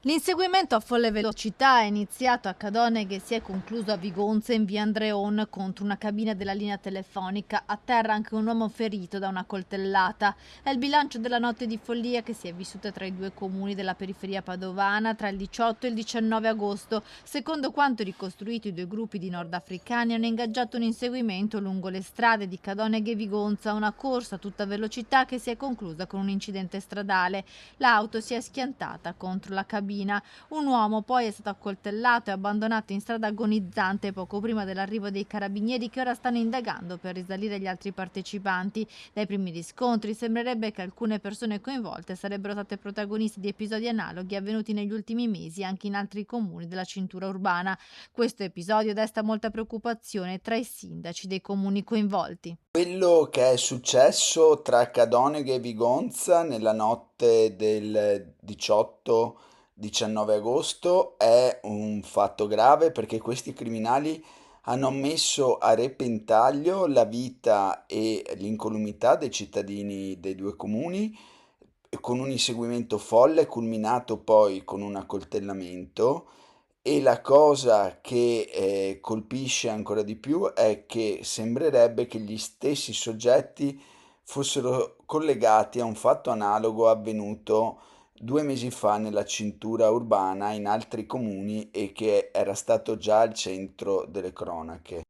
L'inseguimento a folle velocità è iniziato a Cadoneghe e si è concluso a Vigonza in via Andreon contro una cabina della linea telefonica. A terra anche un uomo ferito da una coltellata. È il bilancio della notte di follia che si è vissuta tra i due comuni della periferia padovana tra il 18 e il 19 agosto. Secondo quanto ricostruito, i due gruppi di nordafricani hanno ingaggiato un inseguimento lungo le strade di Cadoneghe e Vigonza, una corsa a tutta velocità che si è conclusa con un incidente stradale. L'auto si è schiantata contro la cabina. Un uomo poi è stato accoltellato e abbandonato in strada agonizzante poco prima dell'arrivo dei carabinieri, che ora stanno indagando per risalire gli altri partecipanti. Dai primi riscontri sembrerebbe che alcune persone coinvolte sarebbero state protagoniste di episodi analoghi avvenuti negli ultimi mesi anche in altri comuni della cintura urbana. Questo episodio desta molta preoccupazione tra i sindaci dei comuni coinvolti. Quello che è successo tra Cadoneghe e Vigonza nella notte del 18-19 agosto è un fatto grave perché questi criminali hanno messo a repentaglio la vita e l'incolumità dei cittadini dei due comuni con un inseguimento folle culminato poi con un accoltellamento. E la cosa che colpisce ancora di più è che sembrerebbe che gli stessi soggetti fossero collegati a un fatto analogo avvenuto 2 mesi fa nella cintura urbana in altri comuni e che era stato già al centro delle cronache.